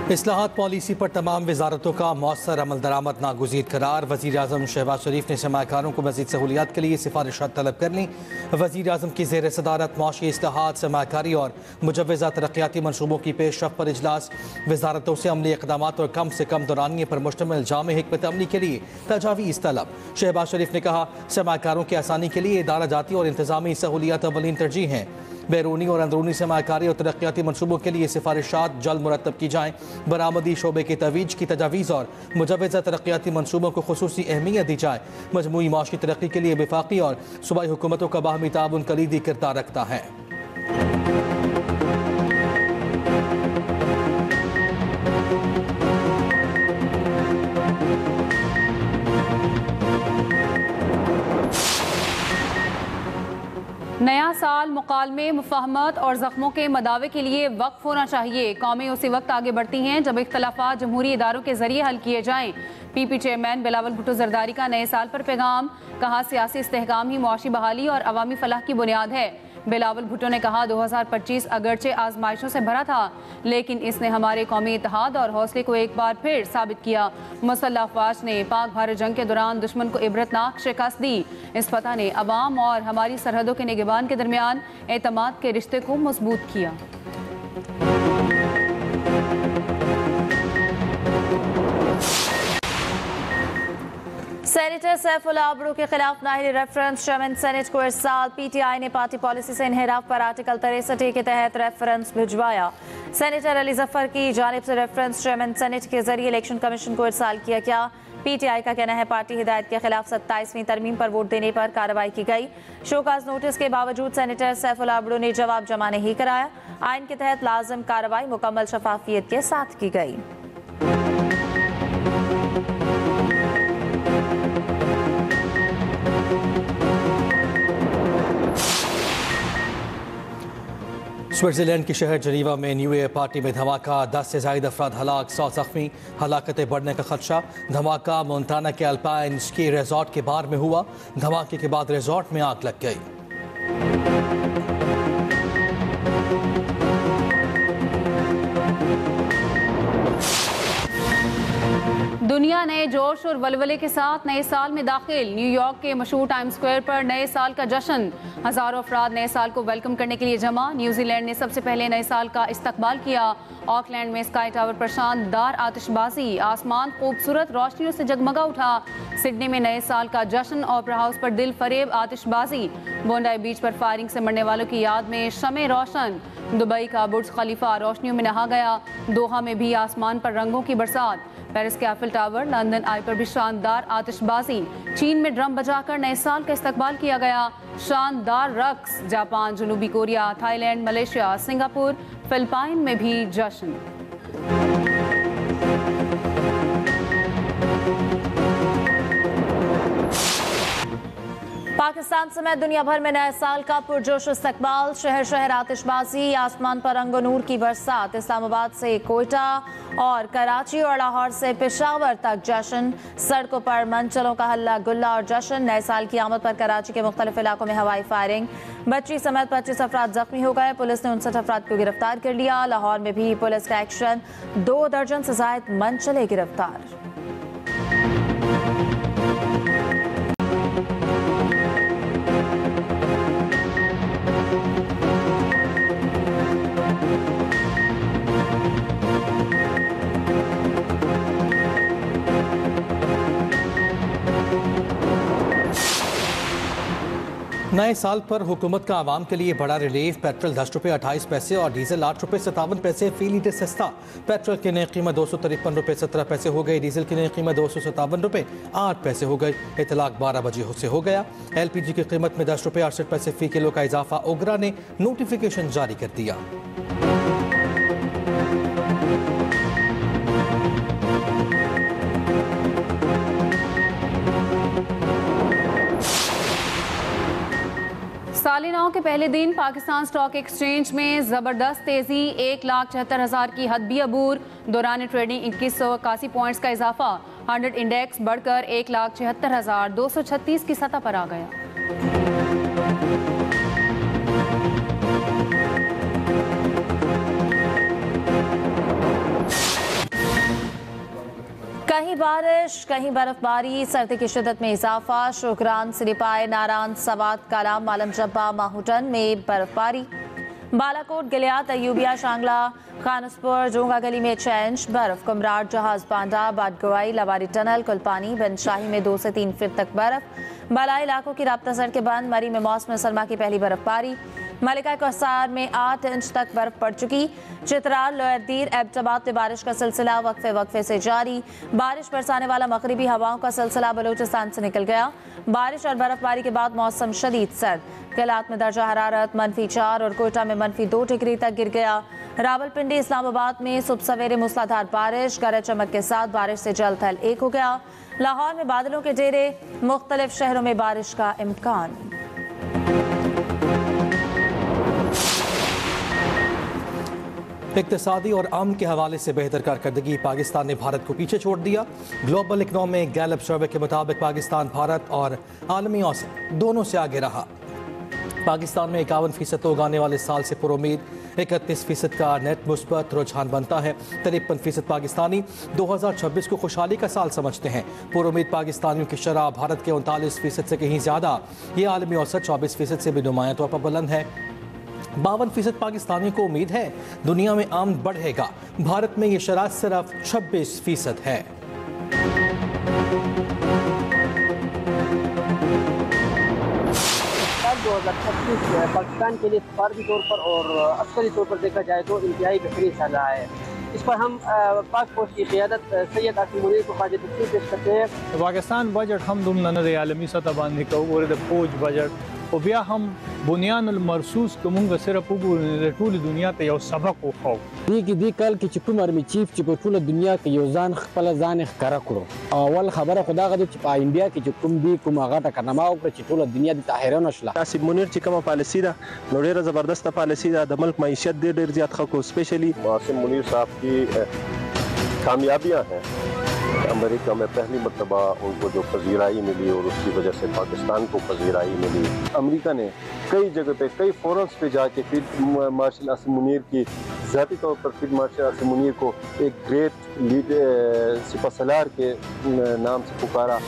इस्लाहात policy पर तमाम वजारतों का मौसर अमल दरामद नागुज़ीर करार। वज़ीर आज़म शहबाज शरीफ ने सरमायाकारों को मज़ीद सहूलियात के लिए सिफारिशात तलब कर लीं। वज़ीर आज़म की ज़ेर सदारत मौशी इस्लाहात, सरमायाकारी और मुजव्वज़ा तरक्याती मनसूबों की पेशरफ पर इजलास। वजारतों से अमली इक़दामात और कम से कम दौरानिए पर मुश्तमिल जामे हिकमत अमली के लिए तजावीज़ तलब। शहबाज शरीफ ने कहा, सरमायाकारों की आसानी के लिए इदारा जाती और इंतज़ामी सहूलियात अवलीन तरजीह हैं। बैरूनी और अंदरूनी सरमायाकारी और तरक्याती मनसूबों के लिए सिफारिशात जल्द मुरतब की जाएँ। बरामदी शोबे की तवीज की तजावीज़ और मुजव्वज़ा तरक्याती मनसूबों को खुसूसी अहमियत दी जाए। मजमूई माशी तरक्की के लिए वफाकी और सूबाई हुकूमतों का बाहमी ताउन कलीदी किरदार रखता है। नया साल मुकालमे, मुफाहमत और जख्मों के मदावे के लिए वक्फ होना चाहिए। कौमें उसी वक्त आगे बढ़ती हैं जब इख्तलाफात जमहूरी इदारों के जरिए हल किए जाएं। पीपी चेयरमैन बिलावल भुट्टो जरदारी का नए साल पर पैगाम। कहा, सियासी इस्तेहकाम ही मुआशी बहाली और अवामी फलाह की बुनियाद है। बिलावल भुट्टो ने कहा, 2025 अगरचे आजमाइशों से भरा था, लेकिन इसने हमारे कौमी इत्तेहाद और हौसले को एक बार फिर साबित किया। मुसल्लह अफवाज ने पाक भारत जंग के दौरान दुश्मन को इबरतनाक शिकस्त दी। इस फतह ने अवाम और हमारी सरहदों के निगहबान के दरमियान एतमाद के रिश्ते को मजबूत किया। सेनेटर सैफुल आबरू के खिलाफ नाहिल रेफरेंस चेयरमैन सेनेट को इरसाल। पीटीआई ने पार्टी पॉलिसी से इन्हिराफ पर आर्टिकल 63 के तहत रेफरेंस भिजवाया। सेनेटर अली जफर की जानिब से रेफरेंस चेयरमैन सेनेट के जरिए इलेक्शन कमीशन को इरसाल किया गया। पीटीआई का कहना है, पार्टी हिदायत के खिलाफ 27वीं तरमीम पर वोट देने पर कार्रवाई की गई। शोकाज नोटिस के बावजूद सेनेटर सैफुल आबरू ने जवाब जमा नहीं कराया। आइन के तहत लाजम कार्रवाई मुकम्मल शफाफियत के साथ की गई। स्विट्जरलैंड के शहर जनीवा में न्यू ईयर पार्टी में धमाका, 10 से ज्यादा अफराद हलाक, 100 जख्मी। हलाकतें बढ़ने का खदशा। धमाका मोन्टाना के अल्पाइन स्की रिजॉर्ट के बार में हुआ। धमाके के बाद रिजॉर्ट में आग लग गई। दुनिया नए जोश और वलवले के साथ नए साल में दाखिल। न्यूयॉर्क के मशहूर टाइम स्क्वायर पर नए साल का जश्न। हजारों अफराद नए साल को वेलकम करने के लिए जमा। न्यूजीलैंड ने सबसे पहले नए साल का इस्तकबाल किया। ऑकलैंड में स्काई टावर पर शानदार आतिशबाजी। आसमान खूबसूरत रोशनियों से जगमगा उठा। सिडनी में नए साल का जश्न। ओपेरा हाउस पर दिल फरेब आतिशबाजी। बोंडाई बीच पर फायरिंग से मरने वालों की याद में शमे रोशन। दुबई का बुर्ज खलीफा रोशनियों में नहा गया। दोहा में भी आसमान पर रंगों की बरसात। पेरिस के एफिल टावर, लंदन आई पर भी शानदार आतिशबाजी। चीन में ड्रम बजाकर नए साल का इस्तकबाल किया गया। शानदार रक्स। जापान, जनूबी Korea, Thailand, Malaysia, Singapore, Philippine में भी जश्न। पाकिस्तान समेत दुनिया भर में नए साल का पुरजोश इस्तकबाल। शहर शहर आतिशबाजी, आसमान पर रंग नूर की बरसात। इस्लामाबाद से कोयटा और कराची और लाहौर से पेशावर तक जश्न। सड़कों पर मंचलों का हल्ला गुल्ला और जश्न। नए साल की आमद पर कराची के मुख्तलिफ इलाकों में हवाई फायरिंग। बच्ची समेत 25 अफराद जख्मी हो गए। पुलिस ने 59 अफराद को गिरफ्तार कर लिया। लाहौर में भी पुलिस का एक्शन। 2 दर्जन से जायद मंचले गिरफ्तार। नए साल पर हुकूमत का आवाम के लिए बड़ा रिलीफ। पेट्रोल 10 रुपये 28 पैसे और डीजल 8 रुपये 57 पैसे फी लीटर सस्ता। पेट्रोल की नई कीमत 253 रुपये 17 पैसे हो गई। डीजल की नई कीमत 257 रुपये 8 पैसे हो गई। इतलाक 12 बजे से हो गया। LPG की कीमत में 10 रुपये 68 पैसे फी किलो का इजाफा। ओगरा ने नोटिफिकेशन जारी कर दिया। सालिनाओं के पहले दिन पाकिस्तान स्टॉक एक्सचेंज में जबरदस्त तेजी। 1,76,000 की हद भी अबूर। दौरान ट्रेडिंग 2181 पॉइंट्स का इजाफा। 100 इंडेक्स बढ़कर 1,76,236 की सतह पर आ गया। कहीं बारिश, कहीं बर्फबारी, सर्दी की शिद्दत में इजाफा। शुक्रान, सिरिपाई, नारान, सवात, कालाम, आलम जब्बा, माहुटन में बर्फबारी। बालाकोट, गिलियात, अयूबिया, शांगला, खानसपुर, जोंगा गली में 6 इंच बर्फ। कुमराट, जहाज बांडा, बाडगवाई, लवारी टनल, कुलपानी, बनशाही में 2 से 3 फीट तक बर्फ। बालाई इलाकों की राब्ता सड़कें बंद। मरी में मौसम सरमा की पहली बर्फबारी। मलिका कौसार में 8 इंच तक बर्फ पड़ चुकी। चित्राल, लोअरदीर, एबटाबाद में बारिश का सिलसिला वक्फे वक्फे से जारी। बारिश बरसाने वाला मगरिबी हवाओं का सिलसिला बलूचिस्तान से निकल गया। बारिश और बर्फबारी के बाद मौसम शदीद सर्द। गिलात में दर्जा हरारत -4 और कोयटा में -2 डिग्री तक गिर गया। रावलपिंडी, इस्लामाबाद में सुबह सवेरे मूसलाधार बारिश, गरज चमक के साथ बारिश से जल थल एक हो गया। लाहौर में बादलों के डेरे, मुख्तलिफ शहरों में बारिश का इम्कान। इक्तिसादी और अमन के हवाले से बेहतर कारकर्दगी, पाकिस्तान ने भारत को पीछे छोड़ दिया। ग्लोबल इकनॉमिक गैलप सर्वे के मुताबिक पाकिस्तान भारत और आलमी औसत दोनों से आगे रहा। पाकिस्तान में 51% लोग आने वाले साल से पुरुमीद 31% का नेट मुस्बत रुझान बनता है। 53% पाकिस्तानी 2026 को खुशहाली का साल समझते हैं। पुरुमीद पाकिस्तानियों की शरह भारत के 39% से कहीं ज़्यादा। ये आलमी औसत 24% से भी नुमायां तौर पर बुलंद है। 52% पाकिस्तानियों को उम्मीद है दुनिया में आमद बढ़ेगा। भारत में ये शरह सिर्फ 26% है। साल 2026 पाकिस्तान के लिए सफारती तौर पर और अस्करी तौर पर देखा जाए तो इंतहाई बेहतरीन साल रहा है। इस पर हम पाक फौज की क़ियादत सैयद आसिम मुनीर को ख़ाज तस्लीम पेश करते हैं। पाकिस्तान बजट हम दुम नन आलमी सतह बांधे का फौज बजट और बिया हम बुनियान मरसूस कमुंगा सिर्फ टूल दुनिया ते यो सबक हो दी कल की चिकुम आर्मी चीफ चिप टूल दुनिया के यो जान खपल जान खरा करो अवल खबर खुदा गद चिप इंडिया की चिकुम दी कुम आगा टकरमा और टूल दुनिया दी ताहिर नशला आसिम मुनीर चिकमा पॉलिसी दा नोडेर जबरदस्त पॉलिसी दा दमल मईशत देर ज़्यादा खको स्पेशली आसिम मुनीर साहब की कामयाबियां हैं। अमेरिका में पहली मरतबा उनको जो पजीराई मिली और उसकी वजह से पाकिस्तान को पजीराई मिली। अमेरिका ने कई जगह पे कई फोरम्स पे जाके फील्ड मार्शल आसिम मुनीर की ज़ाती तौर पर फील्ड मार्शल आसिम मुनीर को एक ग्रेट लीडर सिपहसालार के नाम से पुकारा।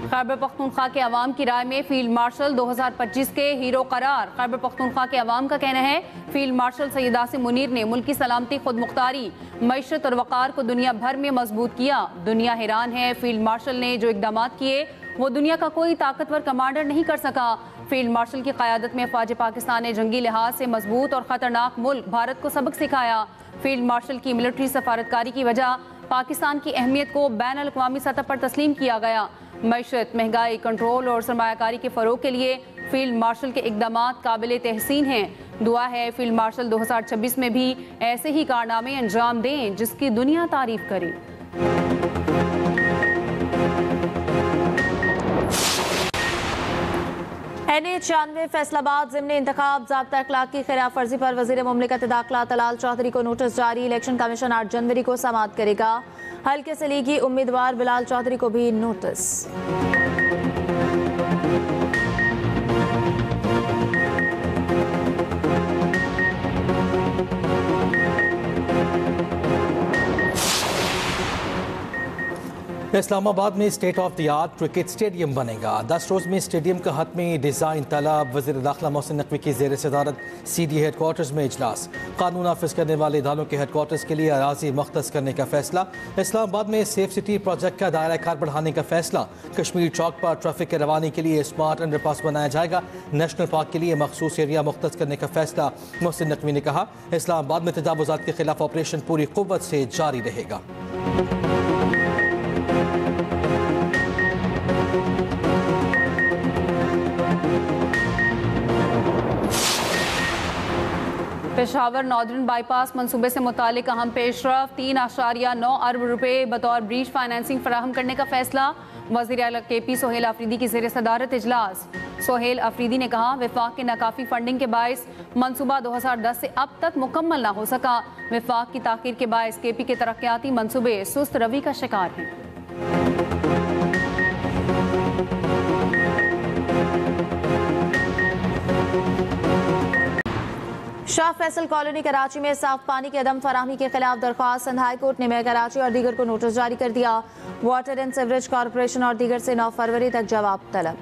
खैबर पख्तूनख्वा के अवाम की राय में फील्ड मार्शल 2025 के हीरो करार। खैबर पख्तूनख्वा के अवाम का कहना है फील्ड मार्शल सैयद आसिम मुनीर ने मुल्क की सलामती, खुद मुख्तारी, मईशत और वक़ार को दुनिया भर में मजबूत किया। दुनिया हैरान है, फील्ड मार्शल ने जो इकदाम किए वो दुनिया का कोई ताकतवर कमांडर नहीं कर सका। फील्ड मार्शल की क़यादत में फ़ौज पाकिस्तान ने जंगी लिहाज से मजबूत और ख़तरनाक मुल्क भारत को सबक सिखाया। फील्ड मार्शल की मिलिट्री सफारतकारी की वजह पाकिस्तान की अहमियत को बैन अल-अक़वामी सतह पर तस्लीम किया गया। मईशत, महंगाई कंट्रोल और सरमायाकारी के फ़रोग के लिए फील्ड मार्शल के इक़दामात काबिल तहसीन हैं। दुआ है फील्ड मार्शल 2026 में भी ऐसे ही कारनामे अंजाम दें जिसकी दुनिया तारीफ करे। NA-96 फैसलाबाद ज़िम्नी इंतखाब ज़ाब्ता अखलाक की खिलाफ वर्जी पर वज़ीर मुमलिकत दाखिला तलाल चौधरी को नोटिस जारी। इलेक्शन कमीशन 8 जनवरी को समाअत करेगा। हल्के से लीगी उम्मीदवार बिलाल चौधरी को भी नोटिस। इस्लामाबाद में state of the art cricket stadium बनेगा। 10 रोज़ में स्टेडियम का हतमी डिज़ाइन तलब। वज़ीर दाखिला मोहसिन नकवी की ज़ेर सदारत CD हेडक्वार्टर्स में इजलास। कानून नाफिज करने वाले इदारों के हेडक्वार्टर्स के लिए अराज़ी मुख्तस करने का फैसला। इस्लामाबाद में सेफ सिटी प्रोजेक्ट का दायरा कार बढ़ाने का फैसला। कश्मीर चौक पर ट्रैफिक की रवानी के लिए स्मार्ट अंडरपास बनाया जाएगा। नेशनल पार्क के लिए मखसूस एरिया मुख्तस करने का फैसला। मोहसिन नकवी ने कहा इस्लामाबाद में तजावुज़ात के खिलाफ ऑपरेशन पूरी क़ुव्वत से जारी रहेगा। पेशावर नॉर्दर्न बाईपास मंसूबे से मुतालिक अहम पेशरफ। 3.9 अरब रुपए बतौर ब्रीज फाइनेंसिंग फराहम करने का फैसला। वज़ीर आला KP सोहेल अफरीदी की ज़ेर सदारत इजलास। सोहेल अफरीदी ने कहा विफाक के नाकाफी फंडिंग के बायस मंसूबा 2010 से अब तक मुकम्मल ना हो सका। विफाक की ताख़ीर के बायस KP के तरक्याती मंसूबे सुस्त रवि का शिकार हैं। शाह फैसल कॉलोनी कराची में साफ पानी के अदम फराहमी के खिलाफ दरख्वास्त। सिंध हाई कोर्ट ने मेयर कराची और दीगर को नोटिस जारी कर दिया। वाटर एंड सीवरेज कॉरपोरेशन और दीगर से 9 फरवरी तक जवाब तलब।